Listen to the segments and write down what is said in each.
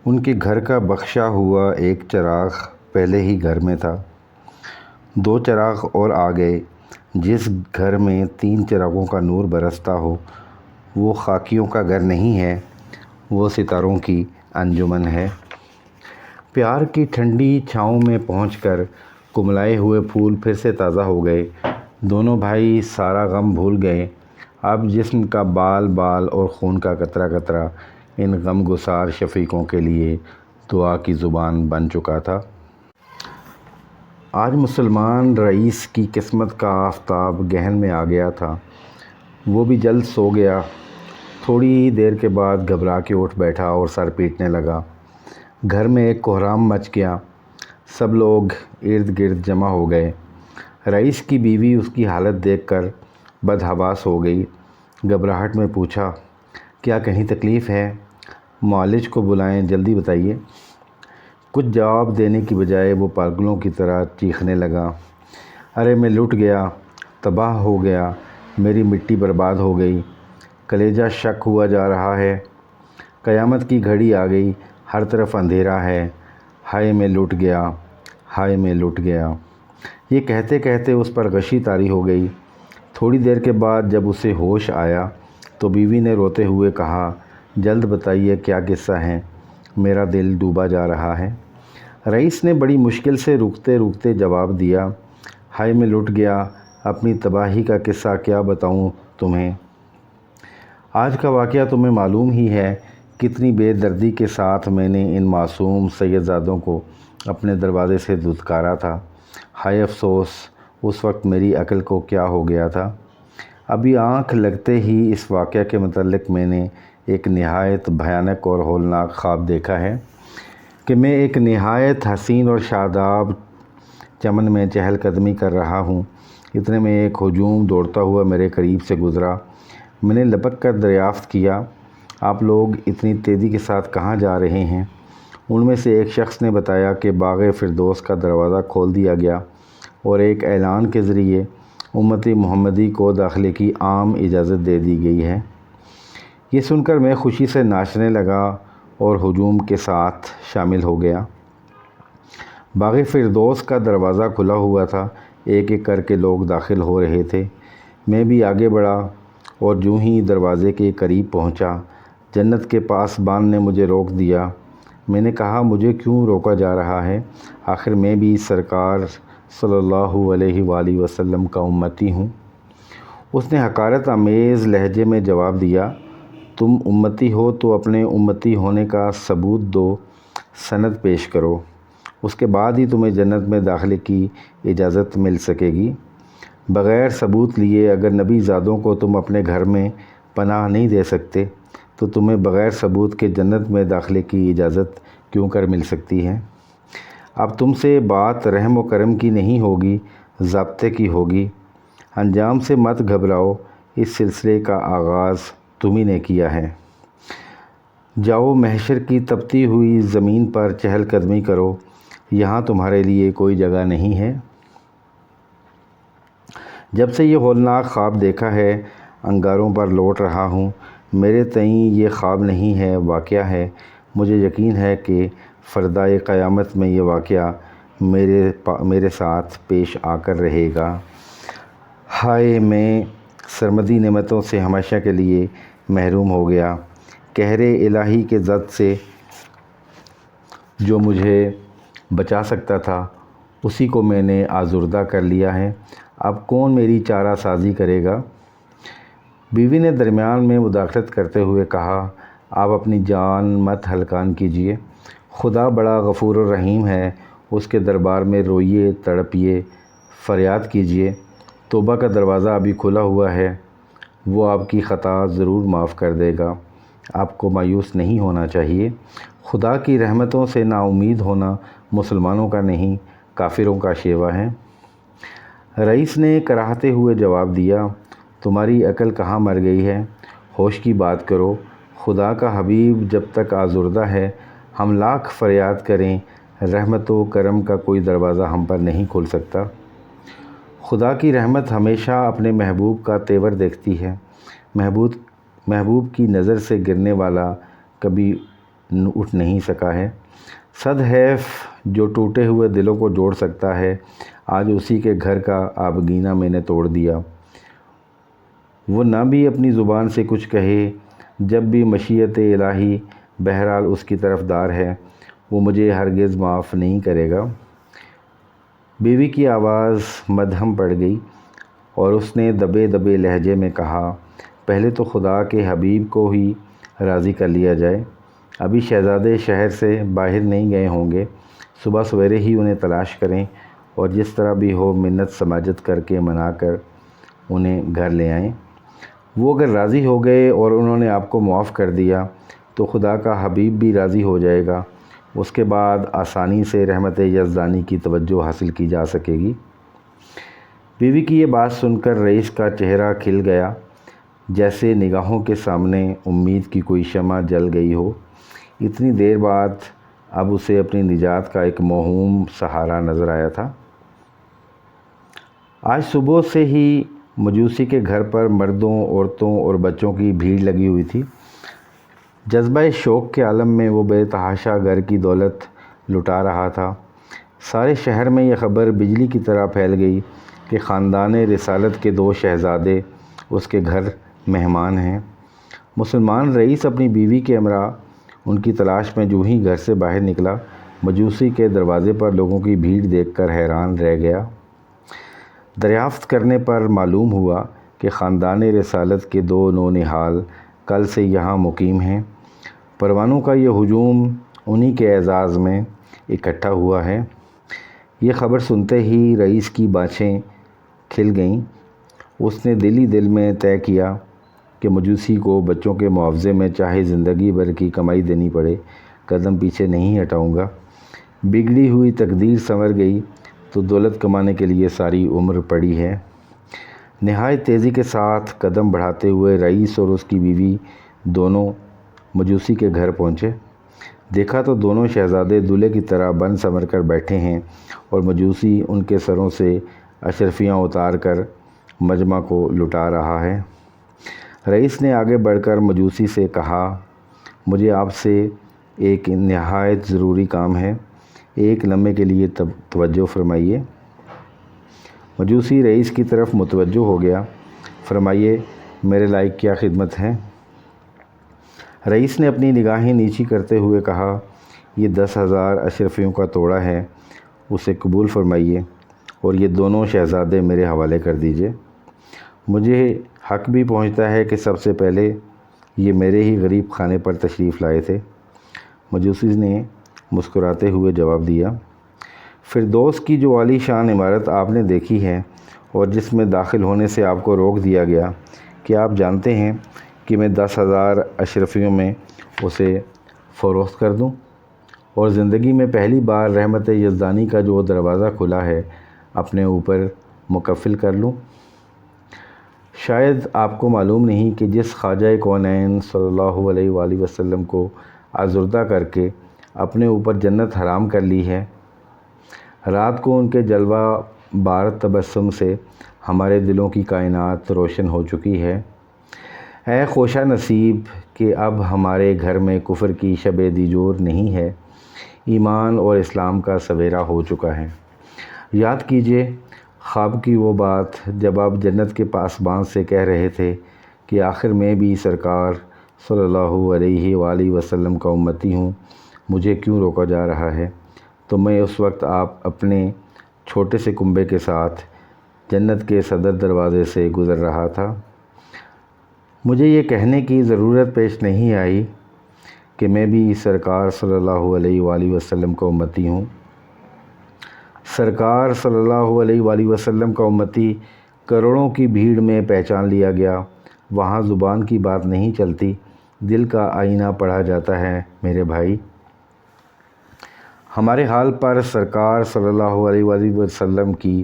ان کے گھر کا بخشا ہوا ایک چراغ پہلے ہی گھر میں تھا۔ 2 چراغ اور آ گئے۔ جس گھر میں 3 چراغوں کا نور برستا ہو وہ خاکیوں کا گھر نہیں ہے، وہ ستاروں کی انجمن ہے۔ پیار کی ٹھنڈی چھاؤں میں پہنچ کر کملائے ہوئے پھول پھر سے تازہ ہو گئے۔ دونوں بھائی سارا غم بھول گئے۔ اب جسم کا بال بال اور خون کا قطرہ قطرہ ان غم گسار شفیقوں کے لیے دعا کی زبان بن چکا تھا۔ آج مسلمان رئیس کی قسمت کا آفتاب گہن میں آ گیا تھا۔ وہ بھی جلد سو گیا۔ تھوڑی ہی دیر کے بعد گھبرا کے اٹھ بیٹھا اور سر پیٹنے لگا۔ گھر میں ایک کہرام مچ گیا۔ سب لوگ ارد گرد جمع ہو گئے۔ رئیس کی بیوی اس کی حالت دیکھ کر بدحواس ہو گئی۔ گھبراہٹ میں پوچھا، کیا کہیں تکلیف ہے؟ معالج کو بلائیں، جلدی بتائیے۔ کچھ جواب دینے کی بجائے وہ پاگلوں کی طرح چیخنے لگا، ارے میں لٹ گیا، تباہ ہو گیا، میری مٹی برباد ہو گئی، کلیجہ شک ہوا جا رہا ہے، قیامت کی گھڑی آ گئی، ہر طرف اندھیرا ہے، ہائے میں لٹ گیا، ہائے میں لٹ گیا۔ یہ کہتے کہتے اس پر غشی طاری ہو گئی۔ تھوڑی دیر کے بعد جب اسے ہوش آیا تو بیوی نے روتے ہوئے کہا، جلد بتائیے کیا قصہ ہے، میرا دل ڈوبا جا رہا ہے۔ رئیس نے بڑی مشکل سے روکتے روکتے جواب دیا، ہائے میں لٹ گیا، اپنی تباہی کا قصہ کیا بتاؤں تمہیں۔ آج کا واقعہ تمہیں معلوم ہی ہے، کتنی بے دردی کے ساتھ میں نے ان معصوم سیدزادوں کو اپنے دروازے سے دھتکارا تھا۔ ہائے افسوس، اس وقت میری عقل کو کیا ہو گیا تھا۔ ابھی آنکھ لگتے ہی اس واقعہ کے متعلق میں نے ایک نہایت بھیانک اور ہولناک خواب دیکھا ہے کہ میں ایک نہایت حسین اور شاداب چمن میں چہل قدمی کر رہا ہوں۔ اتنے میں ایک ہجوم دوڑتا ہوا میرے قریب سے گزرا۔ میں نے لپک کر دریافت کیا، آپ لوگ اتنی تیزی کے ساتھ کہاں جا رہے ہیں؟ ان میں سے ایک شخص نے بتایا کہ باغ فردوس کا دروازہ کھول دیا گیا اور ایک اعلان کے ذریعے امتی محمدی کو داخلے کی عام اجازت دے دی گئی ہے۔ یہ سن کر میں خوشی سے ناچنے لگا اور ہجوم کے ساتھ شامل ہو گیا۔ باغ فردوس کا دروازہ کھلا ہوا تھا، ایک ایک کر کے لوگ داخل ہو رہے تھے۔ میں بھی آگے بڑھا اور جو ہی دروازے کے قریب پہنچا، جنت کے پاسبان نے مجھے روک دیا۔ میں نے کہا، مجھے کیوں روکا جا رہا ہے؟ آخر میں بھی سرکار صلی اللہ علیہ وآلہ وسلم کا امتی ہوں۔ اس نے حقارت آمیز لہجے میں جواب دیا، تم امتی ہو تو اپنے امتی ہونے کا ثبوت دو، سند پیش کرو، اس کے بعد ہی تمہیں جنت میں داخلے کی اجازت مل سکے گی۔ بغیر ثبوت لیے اگر نبی زادوں کو تم اپنے گھر میں پناہ نہیں دے سکتے تو تمہیں بغیر ثبوت کے جنت میں داخلے کی اجازت کیوں کر مل سکتی ہے؟ اب تم سے بات رحم و کرم کی نہیں ہوگی، ضابطے کی ہوگی۔ انجام سے مت گھبراؤ، اس سلسلے کا آغاز تمہیں نے کیا ہے۔ جاؤ محشر کی تپتی ہوئی زمین پر چہل قدمی کرو، یہاں تمہارے لیے کوئی جگہ نہیں ہے۔ جب سے یہ ہولناک خواب دیکھا ہے، انگاروں پر لوٹ رہا ہوں۔ میرے تئیں یہ خواب نہیں ہے، واقعہ ہے۔ مجھے یقین ہے کہ فردائے قیامت میں یہ واقعہ میرے ساتھ پیش آ کر رہے گا۔ ہائے میں سرمدی نعمتوں سے ہمیشہ کے لیے محروم ہو گیا۔ قہر الہی کے زد سے جو مجھے بچا سکتا تھا اسی کو میں نے آزردہ کر لیا ہے، اب کون میری چارہ سازی کرے گا؟ بیوی نے درمیان میں مداخلت کرتے ہوئے کہا، آپ اپنی جان مت ہلکان کیجیے، خدا بڑا غفور الرحیم ہے، اس کے دربار میں روئیے، تڑپیے، فریاد کیجیے، توبہ کا دروازہ ابھی کھلا ہوا ہے، وہ آپ کی خطا ضرور معاف کر دے گا۔ آپ کو مایوس نہیں ہونا چاہیے۔ خدا کی رحمتوں سے نا امید ہونا مسلمانوں کا نہیں، کافروں کا شیوہ ہے۔ رئیس نے کراہتے ہوئے جواب دیا، تمہاری عقل کہاں مر گئی ہے؟ ہوش کی بات کرو، خدا کا حبیب جب تک آزردہ ہے، ہم لاکھ فریاد کریں، رحمت و کرم کا کوئی دروازہ ہم پر نہیں کھل سکتا۔ خدا کی رحمت ہمیشہ اپنے محبوب کا تیور دیکھتی ہے۔ محبوب کی نظر سے گرنے والا کبھی اٹھ نہیں سکا ہے۔ صد حیف جو ٹوٹے ہوئے دلوں کو جوڑ سکتا ہے، آج اسی کے گھر کا آبگینہ میں نے توڑ دیا۔ وہ نہ بھی اپنی زبان سے کچھ کہے، جب بھی مشیت الہی بہرحال اس کی طرف دار ہے، وہ مجھے ہرگز معاف نہیں کرے گا۔ بیوی کی آواز مدھم پڑ گئی اور اس نے دبے دبے لہجے میں کہا، پہلے تو خدا کے حبیب کو ہی راضی کر لیا جائے۔ ابھی شہزادے شہر سے باہر نہیں گئے ہوں گے، صبح سویرے ہی انہیں تلاش کریں اور جس طرح بھی ہو منت سماجت کر کے منا کر انہیں گھر لے آئیں۔ وہ اگر راضی ہو گئے اور انہوں نے آپ کو معاف کر دیا تو خدا کا حبیب بھی راضی ہو جائے گا، اس کے بعد آسانی سے رحمت یزدانی کی توجہ حاصل کی جا سکے گی۔ بیوی کی یہ بات سن کر رئیس کا چہرہ کھل گیا، جیسے نگاہوں کے سامنے امید کی کوئی شمع جل گئی ہو۔ اتنی دیر بعد اب اسے اپنی نجات کا ایک موہوم سہارا نظر آیا تھا۔ آج صبح سے ہی مجوسی کے گھر پر مردوں، عورتوں اور بچوں کی بھیڑ لگی ہوئی تھی۔ جذبہ شوق کے عالم میں وہ بے تحاشا گھر کی دولت لٹا رہا تھا۔ سارے شہر میں یہ خبر بجلی کی طرح پھیل گئی کہ خاندان رسالت کے 2 شہزادے اس کے گھر مہمان ہیں۔ مسلمان رئیس اپنی بیوی کے ہمراہ ان کی تلاش میں جو ہی گھر سے باہر نکلا، مجوسی کے دروازے پر لوگوں کی بھیڑ دیکھ کر حیران رہ گیا۔ دریافت کرنے پر معلوم ہوا کہ خاندان رسالت کے 2 نونہال کل سے یہاں مقیم ہیں۔ پروانوں کا یہ ہجوم انہی کے اعزاز میں اکٹھا ہوا ہے۔ یہ خبر سنتے ہی رئیس کی بانچیں کھل گئیں۔ اس نے دل ہی دل میں طے کیا کہ مجوسی کو بچوں کے معاوضے میں چاہے زندگی بھر کی کمائی دینی پڑے، قدم پیچھے نہیں ہٹاؤں گا۔ بگڑی ہوئی تقدیر سنور گئی تو دولت کمانے کے لیے ساری عمر پڑی ہے۔ نہایت تیزی کے ساتھ قدم بڑھاتے ہوئے رئیس اور اس کی بیوی دونوں مجوسی کے گھر پہنچے۔ دیکھا تو دونوں شہزادے دولہے کی طرح بن سنور کر بیٹھے ہیں اور مجوسی ان کے سروں سے اشرفیاں اتار کر مجمع کو لٹا رہا ہے۔ رئیس نے آگے بڑھ کر مجوسی سے کہا، مجھے آپ سے ایک نہایت ضروری کام ہے، ایک لمحے کے لیے توجہ فرمائیے۔ مجوسی رئیس کی طرف متوجہ ہو گیا۔ فرمائیے، میرے لائق کیا خدمت ہے؟ رئیس نے اپنی نگاہیں نیچی کرتے ہوئے کہا، یہ 10,000 اشرفیوں کا توڑا ہے، اسے قبول فرمائیے اور یہ دونوں شہزادے میرے حوالے کر دیجئے۔ مجھے حق بھی پہنچتا ہے کہ سب سے پہلے یہ میرے ہی غریب خانے پر تشریف لائے تھے۔ مجوسی نے مسکراتے ہوئے جواب دیا، فردوس کی جو عالی شان عمارت آپ نے دیکھی ہے اور جس میں داخل ہونے سے آپ کو روک دیا گیا، کیا آپ جانتے ہیں کہ میں 10,000 اشرفیوں میں اسے فروخت کر دوں اور زندگی میں پہلی بار رحمت یزدانی کا جو دروازہ کھلا ہے اپنے اوپر مکفل کر لوں؟ شاید آپ کو معلوم نہیں کہ جس خواجہ کونین صلی اللہ علیہ وآلہ وسلم کو آزردہ کر کے اپنے اوپر جنت حرام کر لی ہے، رات کو ان کے جلوہ بار تبسم سے ہمارے دلوں کی کائنات روشن ہو چکی ہے۔ اے خوشا نصیب کہ اب ہمارے گھر میں کفر کی شب دیجور نہیں ہے، ایمان اور اسلام کا سویرا ہو چکا ہے۔ یاد کیجئے خواب کی وہ بات جب آپ جنت کے پاسبان سے کہہ رہے تھے کہ آخر میں بھی سرکار صلی اللہ علیہ وآلہ وسلم کا امتی ہوں، مجھے کیوں روکا جا رہا ہے؟ تو میں اس وقت آپ اپنے چھوٹے سے کنبے کے ساتھ جنت کے صدر دروازے سے گزر رہا تھا۔ مجھے یہ کہنے کی ضرورت پیش نہیں آئی کہ میں بھی سرکار صلی اللہ علیہ وآلہ وسلم کا امتی ہوں۔ سرکار صلی اللہ علیہ وآلہ وسلم کا امتی کروڑوں کی بھیڑ میں پہچان لیا گیا، وہاں زبان کی بات نہیں چلتی، دل کا آئینہ پڑھا جاتا ہے میرے بھائی۔ ہمارے حال پر سرکار صلی اللہ علیہ وآلہ وسلم کی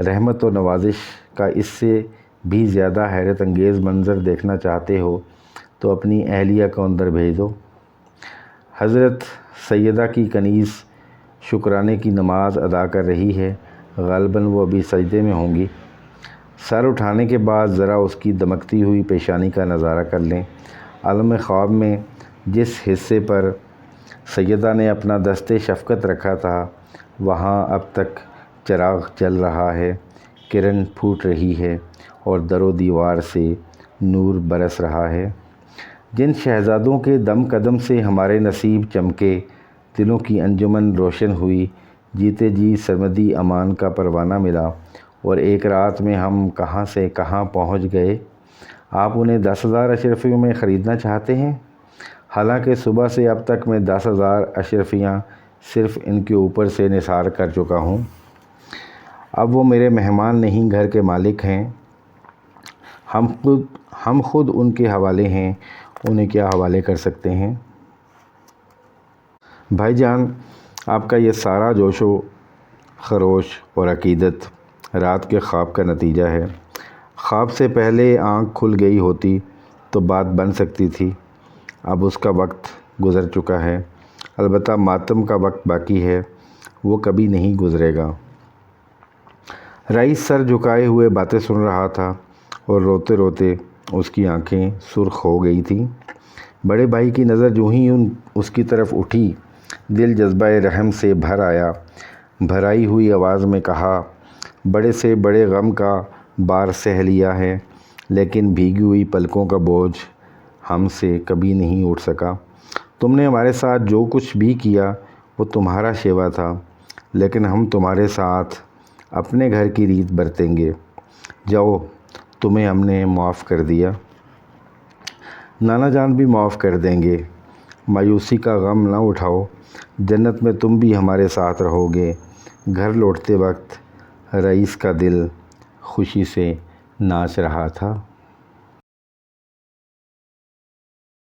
رحمت و نوازش کا اس سے بھی زیادہ حیرت انگیز منظر دیکھنا چاہتے ہو تو اپنی اہلیہ کو اندر بھیج دو۔ حضرت سیدہ کی کنیز شکرانے کی نماز ادا کر رہی ہے، غالباً وہ ابھی سجدے میں ہوں گی۔ سر اٹھانے کے بعد ذرا اس کی دمکتی ہوئی پیشانی کا نظارہ کر لیں۔ عالم خواب میں جس حصے پر سیدہ نے اپنا دست شفقت رکھا تھا، وہاں اب تک چراغ جل رہا ہے، کرن پھوٹ رہی ہے اور در و دیوار سے نور برس رہا ہے۔ جن شہزادوں کے دم قدم سے ہمارے نصیب چمکے، دلوں کی انجمن روشن ہوئی، جیتے جی سرمدی امان کا پروانہ ملا، اور ایک رات میں ہم کہاں سے کہاں پہنچ گئے۔ آپ انہیں 10,000 اشرفیوں میں خریدنا چاہتے ہیں، حالانکہ صبح سے اب تک میں 10,000 اشرفیاں صرف ان کے اوپر سے نثار کر چکا ہوں۔ اب وہ میرے مہمان نہیں، گھر کے مالک ہیں، ہم خود ان کے حوالے ہیں، انہیں کیا حوالے کر سکتے ہیں۔ بھائی جان، آپ کا یہ سارا جوش و خروش اور عقیدت رات کے خواب کا نتیجہ ہے۔ خواب سے پہلے آنکھ کھل گئی ہوتی تو بات بن سکتی تھی، اب اس کا وقت گزر چکا ہے۔ البتہ ماتم کا وقت باقی ہے، وہ کبھی نہیں گزرے گا۔ رئیس سر جھکائے ہوئے باتیں سن رہا تھا اور روتے روتے اس کی آنکھیں سرخ ہو گئی تھیں۔ بڑے بھائی کی نظر جو ہی اس کی طرف اٹھی، دل جذبہ رحم سے بھر آیا۔ بھرائی ہوئی آواز میں کہا، بڑے سے بڑے غم کا بار سہ لیا ہے، لیکن بھیگی ہوئی پلکوں کا بوجھ ہم سے کبھی نہیں اٹھ سکا۔ تم نے ہمارے ساتھ جو کچھ بھی کیا وہ تمہارا شیوا تھا، لیکن ہم تمہارے ساتھ اپنے گھر کی ریت برتیں گے۔ جاؤ، تمہیں ہم نے معاف کر دیا، نانا جان بھی معاف کر دیں گے۔ مایوسی کا غم نہ اٹھاؤ، جنت میں تم بھی ہمارے ساتھ رہو گے۔ گھر لوٹتے وقت رئیس کا دل خوشی سے ناچ رہا تھا۔